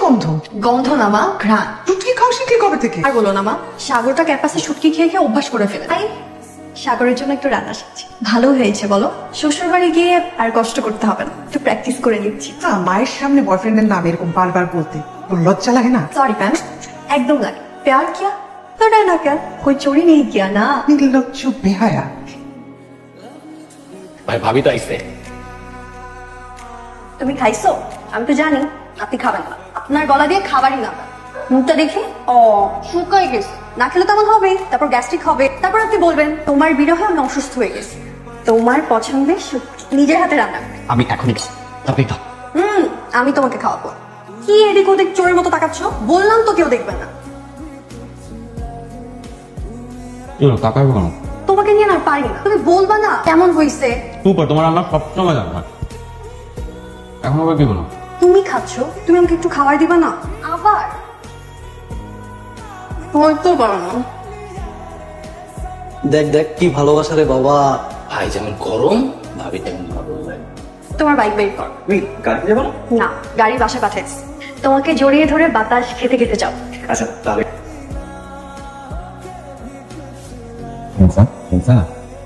গন্ধ? গন্ধ না মা, ঘ্রাণ। শুটকি খাও শিখলি কবে থেকে? আর বলো না মা, সাগরটা ক্যাম্পাসে শুটকি খেয়ে খেয়ে অভ্যাস করে ফেলে। তাই সাগরের জন্য একটু রান্না শিখছি। ভালো হয়েছে বলো, শ্বশুর বাড়ি গিয়ে আর কষ্ট করতে হবে না, একটু প্র্যাকটিস করে নিচ্ছি। না, মায়ের সামনে বয়ফ্রেন্ডের নাম এরকম বারবার বলতে তোর লজ্জা লাগে না? सॉरी मैम, एकदम लगे। प्यार किया तो डरना क्या, कोई चोरी नहीं किया ना। নির্লজ্জ বেহায়া। ভাই ভাবি তো আইছে। তুমি খাইছো? আমি তো জানি আপনি খাবেন না, আপনার গলা দিয়ে খাবারই না। মুখটা দেখি ও শুকাই গেছে, না খেলে তেমন হবে, তারপর গ্যাস্ট্রিক হবে, তারপর আপনি বলবেন তোমার বিরহে আমি অসুস্থ হয়ে গেছি। তোমার পছন্দের নিজের হাতে রান্না আমি এখনই আপনি খাও। আমি তোমাকে খাওয়াবো। কি এদিক ওদিক চোরের মতো তাকাচ্ছ? বললাম তো কেউ দেখবে না। তাকাবো কেন? তোমাকে নিয়ে না পারি না, তুমি বলবা না কেমন হয়েছে। সুপার, তোমার রান্না সবসময় জানা। এখন আবার কি বলো? তুমি খাচ্ছ, তুমি আমাকে একটু খাবার দিবা না? আবার হয়তো পারো না। দেখ দেখ কি ভালোবাসা রে বাবা। ভাই যেমন গরম, ভাবি তেমন ভালো লাগে। তোমার বাইক বের কর। গাড়ি যাবো না? না, গাড়ি বাসায় পাঠাইছি। তোমাকে জড়িয়ে ধরে বাতাস খেতে খেতে যাও। আচ্ছা তাহলে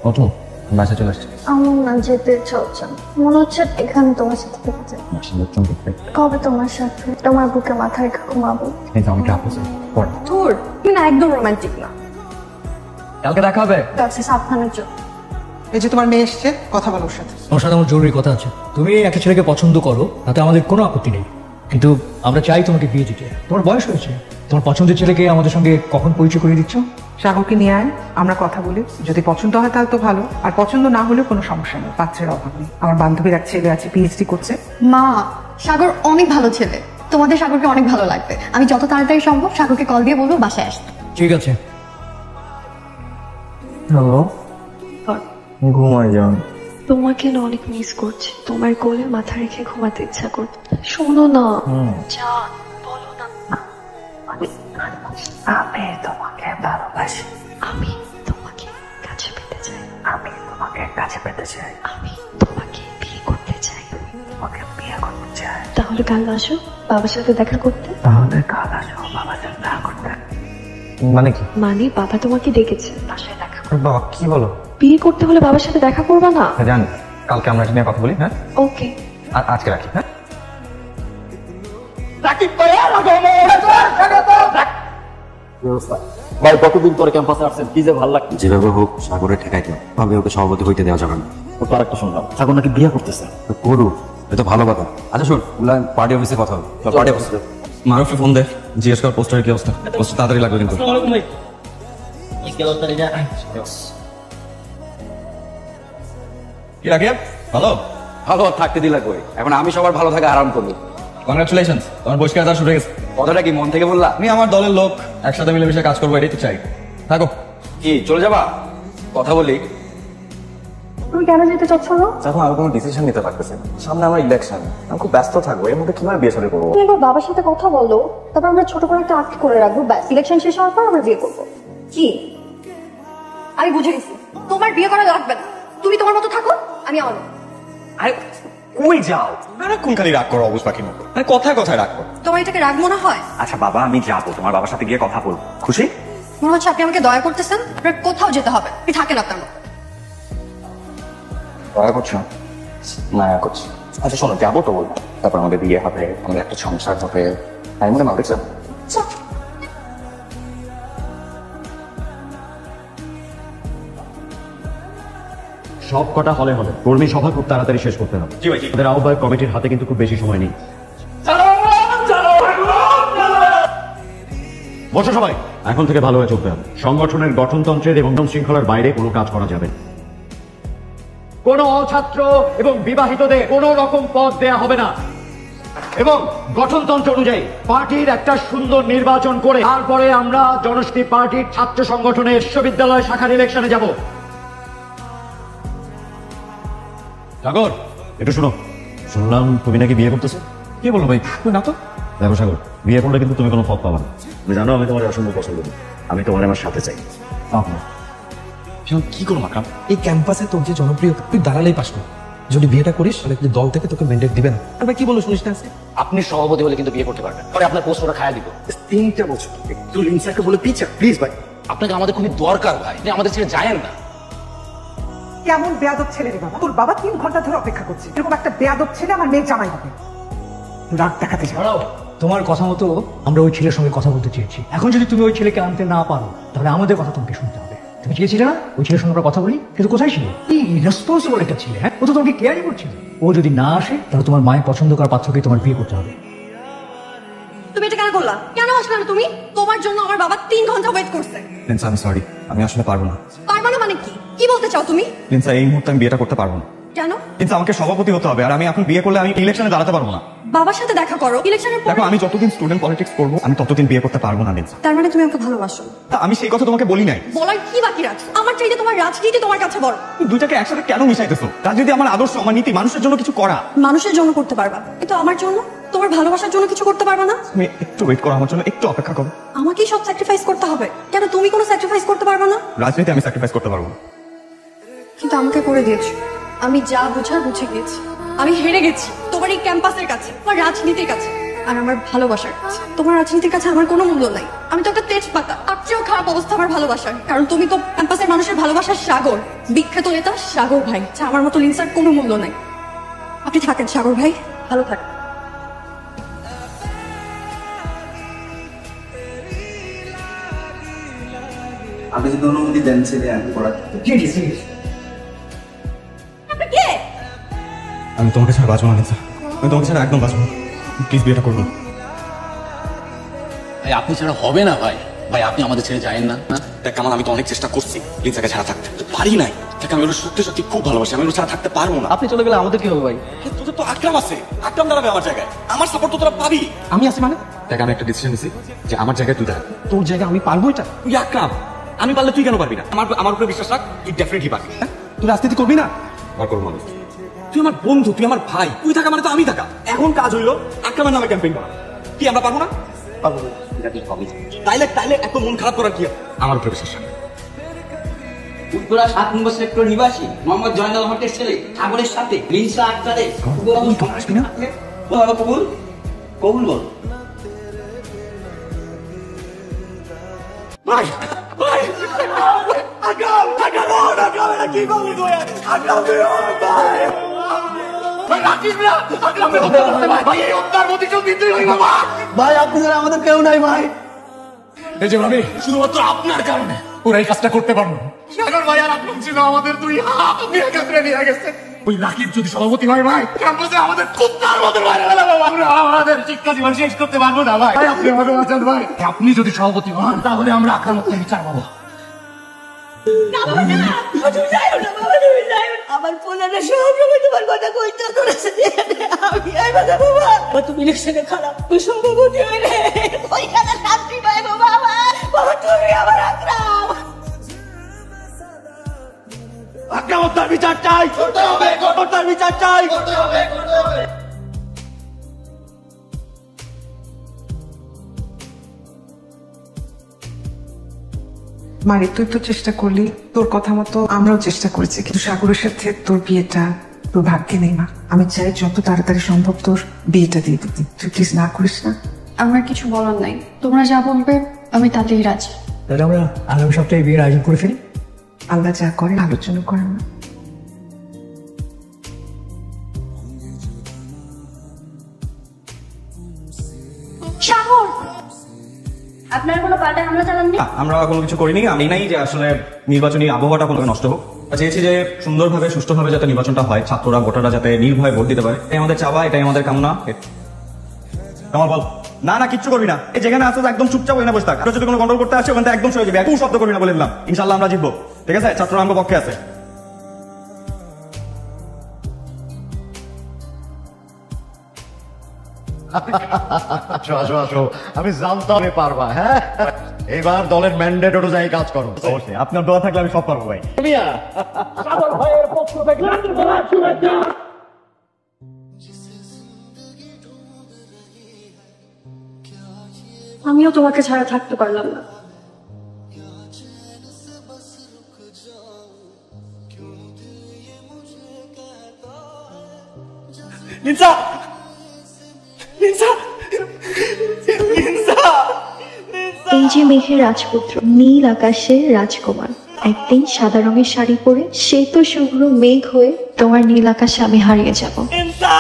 অটো বাসা চলে আসছে। আমার না যেতে ইচ্ছা হচ্ছে না, মনে হচ্ছে এখানে তোমার সাথে থেকে যাই। কবে তোমার সাথে তোমার বুকে মাথা রেখে ঘুমাবো। ধুর, তুমি না একদম রোমান্টিক না। কালকে দেখা হবে। আচ্ছা, সাবধানের জন্য। এই যে তোমার মেয়ে এসছে, কথা বলো ওর সাথে। তোমার সাথে আমার জরুরি কথা আছে। তুমি একটা ছেলেকে পছন্দ করো, তাতে আমাদের কোনো আপত্তি নেই, কিন্তু আমরা চাই তোমাকে বিয়ে দিতে। তোমার বয়স হয়েছে, তোমার পছন্দের ছেলেকে আমাদের সঙ্গে কখন পরিচয় করিয়ে দিচ্ছ? সাগরকে নিয়ে আয়, আমরা কথা বলি। যদি পছন্দ হয় তাহলে তো ভালো, আর পছন্দ না হলেও কোনো সমস্যা নেই, পাত্রের অভাব নেই। আমার বান্ধবীর এক ছেলে আছে, পিএইচডি করছে। মা, সাগর অনেক ভালো ছেলে, তোমাদের সাগরকে অনেক ভালো লাগবে। আমি যত তাড়াতাড়ি সম্ভব সাগরকে কল দিয়ে বলবো বাসায় আসতে। ঠিক আছে। হ্যালো, ঘুমাই যান। তোমাকে না অনেক মিস করছি, তোমার কোলে মাথা রেখে ঘুমাতে ইচ্ছা করছে। শোনো না জান, বলো না। আমি তোমাকে ভালোবাসি। আমি তোমাকে কাছে পেতে চাই। আমি তোমাকে কাছে পেতে চাই। আমি তোমাকে বিয়ে করতে চাই। তোমাকে বিয়ে করতে চাই। তাহলে কাল আসো বাবার সাথে দেখা করতে। তাহলে কাল আসো বাবার সাথে দেখা করতে। মানে কি? মানে বাবা তোমাকে ডেকেছে বাসায় দেখা করতে। বাবা কি বলো? বিয়ে করতে হলে বাবার সাথে দেখা করবা না? জানি, কালকে আমরা এটা নিয়ে কথা বলি। হ্যাঁ ওকে, আজকে রাখি। হ্যাঁ ভাই কতদিন পরে ক্যাম্পাসে আসছেন, কি যে ভালো লাগছে। যেভাবে হোক সাগরে ঠেকাইতে ভাবে, ওকে সভাপতি হইতে দেওয়া যাবে না। তার একটা শুনলাম সাগর নাকি বিয়ে করতেছে। করুক, এটা ভালো কথা। আচ্ছা শোন, পার্টি অফিসে কথা হবে। পার্টি অফিসে মারুফকে ফোন দে, জিজ্ঞেস কর পোস্টারের কি অবস্থা। পোস্টার তাড়াতাড়ি লাগবে কিন্তু। কি রাকিব, ভালো? ভালো থাকতে দিলা কই, এখন আমি সবার ভালো থাকা আরাম করবো। কংগ্রাচুলেশন, তোমার বহিষ্কার শুরু হয়ে গেছে। কথাটা কি মন থেকে বললা? আমি আমার দলের লোক, একসাথে মিলেমিশে কাজ করবো, এটাই তো চাই। থাকো। কি চলে যাবা? কথা বলি। তুমি কেন যেতে চাচ্ছ না? যখন আমি কোনো ডিসিশন নিতে পারতেছি না, সামনে আমার ইলেকশন, আমি খুব ব্যস্ত থাকবো, এর মধ্যে কিভাবে বিয়ে শাদী করবো? তুমি একবার বাবার সাথে কথা বলো, তারপর আমরা ছোট করে একটা আঁকি করে রাখবো, ব্যাস ইলেকশন শেষ হওয়ার পর আমরা বিয়ে করবো। কি? আমি বুঝে গেছি, তোমার বিয়ে করা লাগবে না। তুমি তোমার মতো থাকো, আমি আমার মতো। আরে কই যাও? আরে কোনখানি রাগ করো অবুঝ পাখির মতো? আরে কথায় কথায় রাগ করো। তোমার এটাকে রাগ মনে হয়? আচ্ছা বাবা, আমি যাবো, তোমার বাবার সাথে গিয়ে কথা বলবো। খুশি? মনে হচ্ছে আপনি আমাকে দয়া করতেছেন। আপনার কোথাও যেতে হবে, আপনি থাকেন আপনার মতো। দয়া করছো? মায়া করছি। আচ্ছা শোনো, যাবো তো বলবো, তারপর আমাদের বিয়ে হবে, আমাদের একটা সংসার হবে, তাই মনে মাও দেখছো। সব কটা হলে হলে কর্মী সভা খুব তাড়াতাড়ি শেষ করতে হবে। আমাদের আহ্বায়ক কমিটির হাতে কিন্তু খুব বেশি সময় নেই। বসো সবাই, এখন থেকে ভালো হয়ে চলতে হবে। সংগঠনের গঠনতন্ত্রের এবং শৃঙ্খলার বাইরে কোনো কাজ করা যাবে না। কোনো অছাত্র এবং বিবাহিতদের কোনো রকম পদ দেয়া হবে না, এবং গঠনতন্ত্র অনুযায়ী পার্টির একটা সুন্দর নির্বাচন করে তারপরে আমরা জনশক্তি পার্টির ছাত্র সংগঠনের বিশ্ববিদ্যালয় শাখার ইলেকশনে যাব। সাগর, একটু শোনো, শুনলাম তুমি নাকি বিয়ে করতেছো। কি বলবো ভাই? তুই না তো। দেখো সাগর, বিয়ে করলে কিন্তু তুমি কোনো পথ পাবা না। তুমি জানো আমি তোমার অসম্ভব পছন্দ করি, আমি তোমার আমার সাথে চাই। কি করবো মাকাম? এই ক্যাম্পাসে তোর যে জনপ্রিয়তা, তুই দাঁড়ালেই পাস না। যদি বিয়েটা করিস তাহলে কি দল থেকে তোকে ম্যান্ডেট দিবেন? ভাই কি বলো শুনিস না আজকে? আপনি সভাপতি হলে কিন্তু বিয়ে করতে পারবেন, পরে আপনার পোস্ট ওরা খায়া দিব। 3টা বছর একটু লিনসাকে বলে পিছা প্লিজ ভাই। আপনাকে আমাদের খুবই দরকার ভাই, আপনি আমাদের ছেড়ে যায়েন না। কেমন বেয়াদব ছেলে রে বাবা, তোর বাবা 3 ঘন্টা ধরে অপেক্ষা করছে, এরকম একটা বেয়াদব ছেলে আমার মেয়ের জামাই হবে। রাগ দেখাতে যাও। দাঁড়াও, তোমার কথা মতো আমরা ওই ছেলের সঙ্গে কথা বলতে চেয়েছি। এখন যদি তুমি ওই ছেলেকে আনতে না পারো তাহলে আমাদের কথা তোমাকে শুনতে হবে। তুমি চেয়েছিলে না ওই ছেলের সঙ্গে আমরা কথা বলি, কিন্তু কোথায় ছিল? কি রেসপন্সিবল একটা ছেলে, হ্যাঁ? ও তো তোমাকে কেয়ারই করছিল। ও যদি না আসে তাহলে তোমার মায়ের পছন্দ করার পাত্রকে তোমার বিয়ে করতে হবে। তুমি এটা কেন করলা? কেন আসলে না তুমি? তোমার জন্য আমার বাবা 3 ঘন্টা ওয়েট করছে। লিনসা আমি সরি, আমি আসলে পারবো না। পারবা না মানে কি? কি বলতে চাও তুমি? লিনসা এই মুহূর্তে আমি বিয়েটা করতে পারবো না। কেন? লিনসা আমাকে সভাপতি হতে হবে, আর আমি এখন বিয়ে করলে আমি ইলেকশনে দাঁড়াতে পারবো না। বাবার সাথে দেখা করো ইলেকশনের পর। দেখো আমি যতদিন স্টুডেন্ট পলিটিক্স করবো আমি ততদিন বিয়ে করতে পারবো না লিনসা। তার মানে তুমি আমাকে ভালোবাসো? তা আমি সেই কথা তোমাকে বলি নাই। বলার কি বাকি রাখছো? আমার চাইতে তোমার রাজনীতি তোমার কাছে বড়। দুইটাকে একসাথে কেন মিশাইতেছো? রাজনীতি আমার আদর্শ, আমার নীতি, মানুষের জন্য কিছু করা। মানুষের জন্য করতে পারবা, কিন্তু আমার জন্য, তোমার ভালোবাসার জন্য কিছু করতে পারবা না। তুমি একটু ওয়েট করো, আমার জন্য একটু অপেক্ষা করো। আমাকেই সব স্যাক্রিফাইস করতে হবে? কেন তুমি কোনো স্যাক্রিফাইস করতে পারবা না? রাজনীতি আমি স্যাক্রিফাইস করতে পারবো না। কিন্তু আমাকে করে দিয়েছো। আমি যা বুঝার বুঝে গেছি। আমি হেরে গেছি তোমার এই ক্যাম্পাসের কাছে, তোমার রাজনীতির কাছে, আর আমার ভালোবাসার কাছে। তোমার রাজনীতির কাছে আমার কোনো মূল্য নাই। আমি তো একটা তেজপাতা, তার চেয়েও খারাপ অবস্থা আমার ভালোবাসার। কারণ তুমি তো ক্যাম্পাসের মানুষের ভালোবাসার সাগর, বিখ্যাত নেতা সাগর ভাই। আমার মতো লিনসার কোনো মূল্য নাই। আপনি থাকেন সাগর ভাই, ভালো থাকেন। আপনি যদি অনুমতি দেন ছেলে আমি পড়াতে। আমি তোমাকে ছাড়া বাঁচবো না লিনসা, আমি তোমাকে ছাড়া একদম বাঁচবো না। প্লিজ বিয়েটা করবো না। ভাই আপনি ছাড়া হবে না ভাই, ভাই আপনি আমাদের ছেড়ে যায়েন না। দেখ কামাল, আমি তো অনেক চেষ্টা করছি লিনসাকে ছাড়া থাকতে, পারি নাই। দেখ আমি ওর সত্যি সত্যি খুব ভালোবাসি, আমি ওর ছাড়া থাকতে পারবো না। আপনি চলে গেলে আমাদের কি হবে ভাই? তোদের তো আকরাম আছে, আকরাম দাঁড়াবে আমার জায়গায়, আমার সাপোর্ট তো তোরা পাবি। আমি আছি মানে? দেখ আমি একটা ডিসিশন নিছি যে আমার জায়গায় তুই দাঁড়া। তোর জায়গায় আমি পারবো এটা? তুই আকরাম, আমি পারলে তুই কেন পারবি না? আমার উপরে বিশ্বাস রাখ, তুই ডেফিনেটলি পারবি। তুই রাজনীতি করবি না? আর করবো না। তুই আমার বন্ধু, তুই আমার ভাই, তুই থাকা মানে তো আমি থাকা। এখন কাজ হইলো আকরামের নামে ক্যাম্পেইন করা। কি আমরা পারবো না? পারবো না। তাইলে এত মন খারাপ করার কি? আমার উপরে বিশ্বাস রাখ। উত্তরা 7 নম্বর সেক্টর নিবাসী মোহাম্মদ জয়নাল হকের ছেলে সাগরের সাথে লিনসা আক্তারের কবুল কবুল বল। ভাই ভাই কি করলি তুই? ভাই আপনি ছাড়া আমাদের কেউ নাই ভাই। এই যে আমি শুধুমাত্র আপনার কারণে ওরা এই কাজটা করতে পারলো। সাগর ভাই আর আপনি ছিল আমাদের দুই হাত নিয়ে নিয়ে গেছে। ওই রাকিব যদি সভাপতি হয় ভাই, ক্যাম্পাসে আমাদের কুত্তার মতো বাইরে গেল বাবা। আমরা আমাদের শিক্ষা জীবন শেষ করতে পারবো না ভাই। আপনি আমাকে বাঁচান ভাই। আপনি যদি সভাপতি হন তাহলে আমরা আক্রামককে বিচার পাবো। আমার পোলারে সবসময় তোমার কথা কইতে করেছে। আমি আর বাবা বাবা তুমি ইলেকশনে খারাপ, তুই সভাপতি হইলে ওইখানে শান্তি পাই বাবা। বাবা তুমি আমার আকরাম। আক্রামকতার বিচার চাই, করতে হবে। কঠোরতার বিচার চাই, করতে হবে। মারে তুই তো চেষ্টা করলি, তোর কথা মতো আমরাও চেষ্টা করেছি, কিন্তু সাগরের সাথে তোর বিয়েটা তোর ভাগ্যে নেই মা। আমি চাই যত তাড়াতাড়ি সম্ভব তোর বিয়েটা দিয়ে দিতে। তুই প্লিজ না করিস না। আমার কিছু বলার নাই, তোমরা যা বলবে আমি তাতেই রাজি। তাহলে আমরা আগামী সপ্তাহে বিয়ের আয়োজন করে ফেলি। আল্লাহ যা করে আলোচনা করে না। সাগর, আপনার কোনো পাল্টা হামলা চালাননি? আমরা কোনো কিছু করিনি। আমি নাই যে আসলে নির্বাচনী আবহাওয়াটা কোনো নষ্ট হোক। চেয়েছি যে সুন্দরভাবে সুষ্ঠুভাবে যাতে নির্বাচনটা হয়, ছাত্ররা ভোটাররা যাতে নির্ভয়ে ভোট দিতে পারে, এটাই আমাদের চাওয়া, এটাই আমাদের কামনা। আমার বল না না কিচ্ছু করবি না। এই যেখানে আসতে একদম চুপচাপ হয়ে না বসে থাক। যদি কোনো কন্ট্রোল করতে আসে ওখানে একদম সরে যাবে, একটু শব্দ করবি না বলে দিলাম। ইনশাল্লাহ আমরা জিতবো, ঠিক আছে? ছাত্ররা আমার পক্ষে আছে। আসো আসো, আমি জানতাম পারবা। হ্যাঁ এবার দলের ম্যান্ডেট অনুযায়ী কাজ করো। অবশ্যই আপনার দোয়া থাকলে আমি সব পারবো ভাই। আমিও তোমাকে ছাড়া থাকতে পারলাম না। লিনসা লিনসা লিনসা এই যে মেঘের রাজপুত্র, নীল আকাশের রাজকুমার, একদিন সাদা রঙের শাড়ি পরে শ্বেত শুভ্র মেঘ হয়ে তোমার নীল আকাশে আমি হারিয়ে যাব। লিনসা